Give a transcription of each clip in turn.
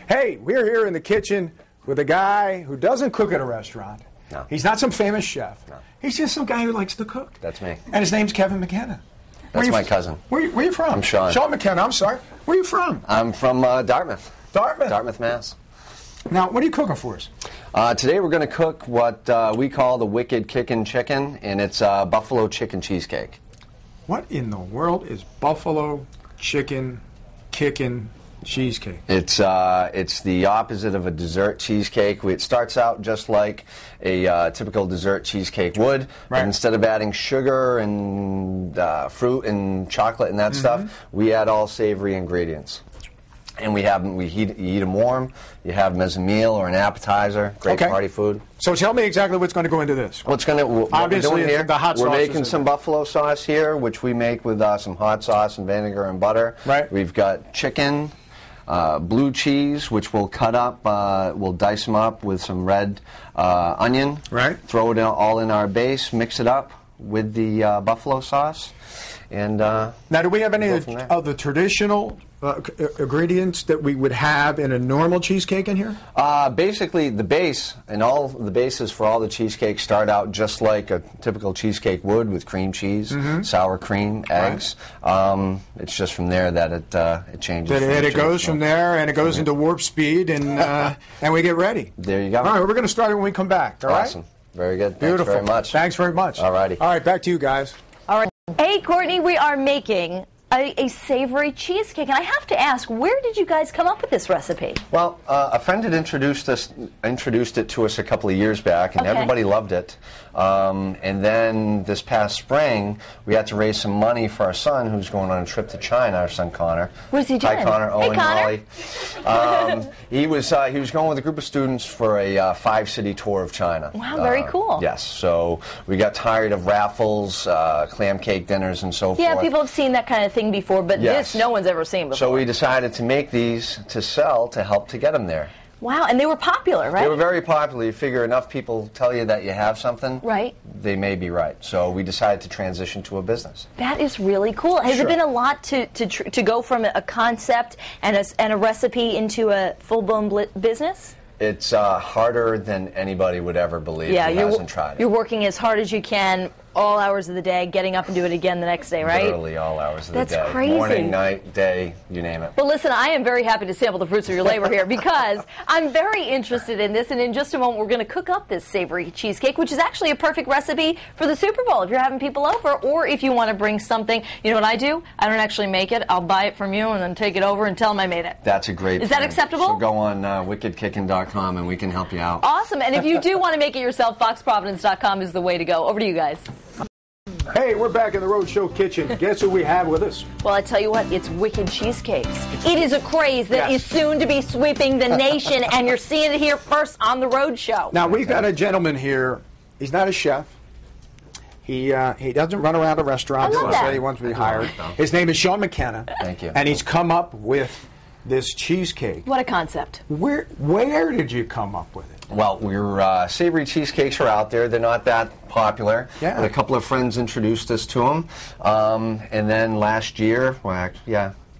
Hey, we're here in the kitchen with a guy who doesn't cook at a restaurant. No. He's not some famous chef. No. He's just some guy who likes to cook. That's me. And his name's Kevin McKenna. That's my cousin. Where you from? I'm Sean. Sean McKenna, I'm sorry. Where are you from? I'm from Dartmouth. Dartmouth? Dartmouth, Mass. Now, what are you cooking for us? Today we're going to cook what we call the Wicked Kickin chicken, and it's Buffalo Chicken Cheesecake. What in the world is Buffalo Chicken Kickin Cheesecake? It's the opposite of a dessert cheesecake. It starts out just like a typical dessert cheesecake would, right. But instead of adding sugar and fruit and chocolate and that stuff, we add all savory ingredients. And you eat them warm. You have them as a meal or an appetizer. Great party food. So tell me exactly what's going to go into this. What we're doing here, the hot we're sauce making some buffalo sauce here, which we make with some hot sauce and vinegar and butter. Right. We've got chicken, blue cheese, which we'll cut up. We'll dice them up with some red onion. Right. Throw it all in our base. Mix it up with the buffalo sauce. And now, do we have any of the traditional ingredients that we would have in a normal cheesecake in here? Basically, the base and all the bases for all the cheesecakes start out just like a typical cheesecake would, with cream cheese, sour cream, eggs. Right. It's just from there that it changes. And it goes from there, and it goes into warp speed, and we get ready. There you go. All right, we're going to start it when we come back. All right? Awesome. Very good. Beautiful. Thanks very much. Thanks very much. All righty. All right, back to you guys. All right. Hey, Courtney, we are making a savory cheesecake, and I have to ask, where did you guys come up with this recipe? Well, a friend had introduced it to us a couple of years back, and everybody loved it. And then this past spring, we had to raise some money for our son, who's going on a trip to China. Our son Connor. What is he doing? Hi, Connor. Hey, Owen, Connor. Molly. He was going with a group of students for a 5-city tour of China. Wow, very cool. Yes. So we got tired of raffles, clam cake dinners, and so forth. Yeah, people have seen that kind of thing before, but Yes. this no one's ever seen before. So we decided to make these to sell to help to get them there. Wow, and they were popular, right? They were very popular. You figure enough people tell you that you have something, right? They may be right. So we decided to transition to a business. That is really cool. Has it been a lot to go from a concept and a recipe into a full-blown business? It's harder than anybody would ever believe who hasn't tried it. You're working as hard as you can all hours of the day, getting up and do it again the next day, right? Literally all hours of the day. That's crazy. Morning, night, day, you name it. Well, listen, I am very happy to sample the fruits of your labor here because I'm very interested in this, and in just a moment we're going to cook up this savory cheesecake, which is actually a perfect recipe for the Super Bowl if you're having people over, or if you want to bring something. You know what I do? I don't actually make it. I'll buy it from you and then take it over and tell them I made it. That's a great Is that acceptable? So go on wickedkickin.com and we can help you out. Awesome. And if you do want to make it yourself, foxprovidence.com is the way to go. Over to you guys. Hey, we're back in the Roadshow kitchen. Guess who we have with us? Well, I tell you what, it's Wicked Cheesecakes. It is a craze that is soon to be sweeping the nation, and you're seeing it here first on the Roadshow. Now, we've got a gentleman here. He's not a chef. He doesn't run around a restaurant. I love that. Say he wants to be hired. His name is Sean McKenna. Thank you. And he's come up with this cheesecake. What a concept. Where did you come up with it? Well, savory cheesecakes are out there. They're not that popular. Yeah. But a couple of friends introduced us to them. And then last year,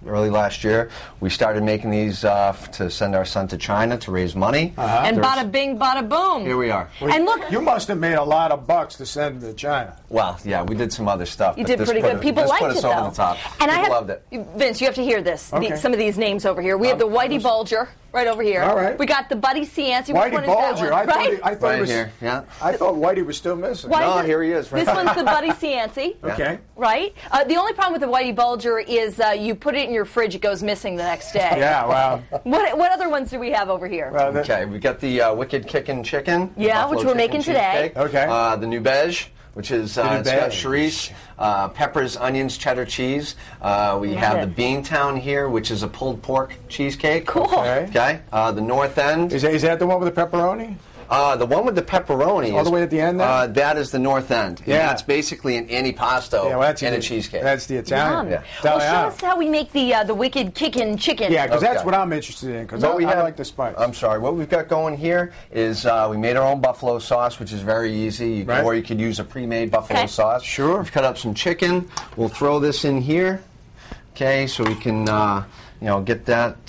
early last year, we started making these to send our son to China to raise money. And bada bing, bada boom. Here we are. Well, and look, you must have made a lot of bucks to send to China. Well, yeah, we did some other stuff. You did pretty good. People liked it, though. Over the top. And People loved it. Vince, you have to hear this. Okay. Some of these names over here. We have the Whitey Bulger right over here. All right. We got the Buddy Cianci. Whitey Bulger. I thought right he was, here. Yeah. I thought Whitey was still missing. No, here he is. Right This one's the Buddy Cianci. Okay. Right? The only problem with the Whitey Bulger is you put it in your fridge, it goes missing the next day. Yeah, well. What other ones do we have over here? Okay, we got the Wicked Kickin chicken. Yeah, Buffalo which we're Chicken making today. Cheesecake. Okay. The new beige, which is it's got chorizo, peppers, onions, cheddar cheese. We have the Beantown here, which is a pulled pork cheesecake. Cool. Okay. The North End. Is that the one with the pepperoni? The one with the pepperoni all the way at the end there? That is the North End. Yeah. That's basically an antipasto and a cheesecake. That's the Italian. Yum. Well, show us how we make the Wicked Kickin chicken. Yeah, because that's what I'm interested in, because I like the spice. I'm sorry. What we've got going here is we made our own buffalo sauce, which is very easy. Or you could use a pre-made buffalo sauce. Sure. We've cut up some chicken. We'll throw this in here. Okay, so we can get that.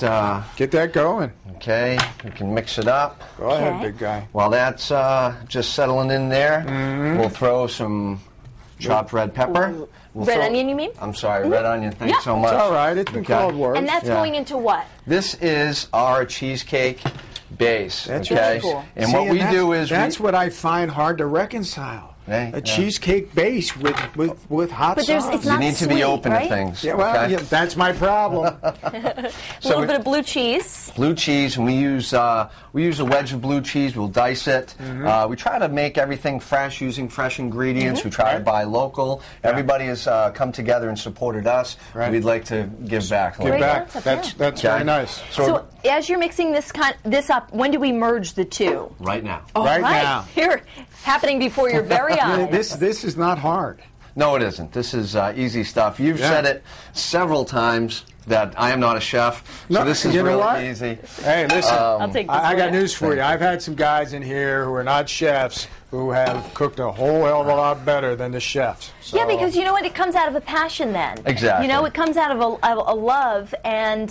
Get that going. Okay, we can mix it up. Go ahead, big guy. While that's just settling in there, we'll throw some chopped red pepper. Red onion, you mean? I'm sorry, red onion. Thanks so much. It's all right. It's been called worse. And that's going into what? This is our cheesecake base. That's okay? really cool. And what we do is that's what I find hard to reconcile. A cheesecake base with hot sauce. It's not you need to sweet, be open right? to things. Yeah, well, okay? that's my problem. A little bit of blue cheese. Blue cheese, and we use a wedge of blue cheese. We'll dice it. We try to make everything fresh, using fresh ingredients. We try to buy local. Everybody has come together and supported us. Right. We'd like to give back. Give back. That's very nice. So as you're mixing this up, when do we merge the two? Right now. Right now. Here, happening before your very eyes. This is not hard. No, it isn't. This is easy stuff. You've said it several times that I am not a chef, so this is really easy. Hey, listen, I'll take this I got one. news for you. I've had some guys in here who are not chefs who have cooked a whole hell of a lot better than the chefs. So. Yeah, because you know what? It comes out of a passion then. Exactly. You know, it comes out of a love and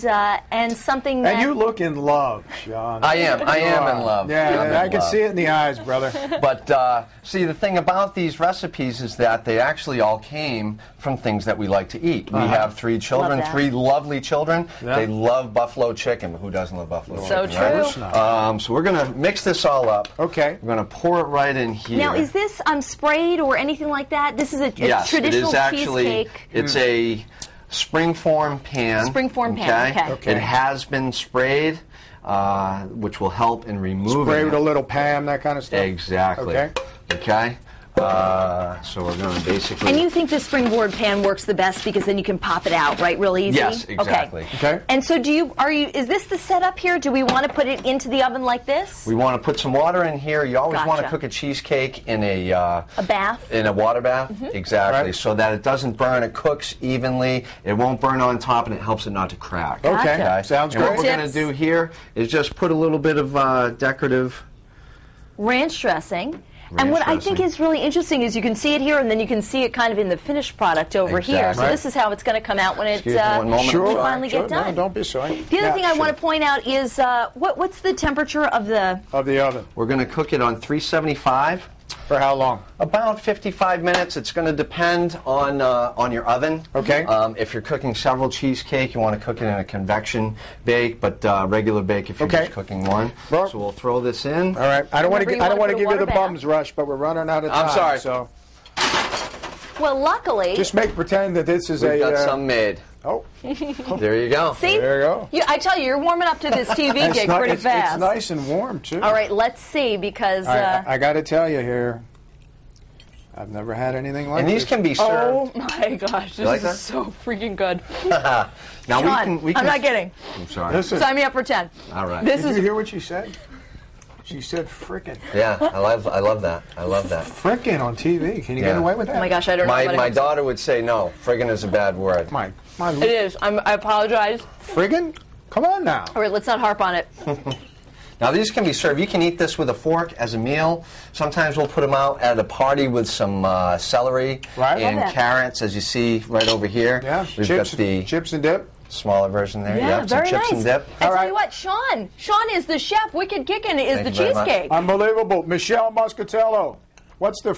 something that... And you look in love, Sean. I am in love. Yeah, I can see it in the eyes, brother. But see, the thing about these recipes is that they actually all came from things that we like to eat. We have 3 children, Love that. 3 lovely children. Yeah. They love buffalo chicken. Who doesn't love buffalo chicken? So true. Right? So we're going to mix this all up. Okay. We're going to pour it right in here. Now, is this sprayed or anything like that? This is a traditional it is actually, cheesecake. It's a springform pan. Springform pan, okay. It has been sprayed, which will help in removing Spray with a little Pam, that kind of stuff? Exactly. Okay. So we're going to basically... And you think the springboard pan works the best because then you can pop it out, right, real easy? Yes, exactly. Okay. And so is this the setup here? Do we want to put it into the oven like this? We want to put some water in here. You always want to Gotcha. cook a cheesecake in a bath? In a water bath, exactly, Right. so that it doesn't burn. It cooks evenly. It won't burn on top, and it helps it not to crack. Okay. Gotcha. Sounds and great. what we're going to do here is just put a little bit of decorative Ranch dressing. And what I think is really interesting is you can see it here, and then you can see it kind of in the finished product over here. So Right. this is how it's going to come out when it Excuse me one moment. we finally get done. No, don't be sorry. The other thing I want to point out is what's the temperature of the oven. We're going to cook it on 375. For how long? About 55 minutes. It's going to depend on your oven. Okay. If you're cooking several cheesecake, you want to cook it in a convection bake, but regular bake if you're just cooking one. Well, so we'll throw this in. All right. I don't want to give you the bath. bums rush, but we're running out of time. I'm sorry. So well, luckily, just pretend that this is We've got some made. Oh, there you go. see, there you go. I tell you, you're warming up to this TV gig pretty fast. It's nice and warm too. All right, let's see because I got to tell you here, I've never had anything like And these this. can be served. oh my gosh, this like is that? so freaking good. Now Sean, we can. I'm not kidding. I'm sorry. Listen, Sign me up for 10. All right. This did is you hear what she said? She said frickin'. Yeah, I love that. I love that. Frickin' on TV. Can you get Yeah. away with that? oh my gosh, I don't know. what My it is. daughter would say no. Friggin' is a bad word. My It is. I apologize. friggin'? Come on now. All right, let's not harp on it. Now these can be served. You can eat this with a fork as a meal. Sometimes we'll put them out at a party with some celery Right. and Love that. carrots, as you see right over here. Yeah. We've chips, got the chips and dip. smaller version there. Yeah, Yep, very some chips nice. and dip. I All tell right. you what, Sean is the chef. Wicked Kickin is Thank the you very much. cheesecake. Unbelievable. Michelle Muscatello. What's the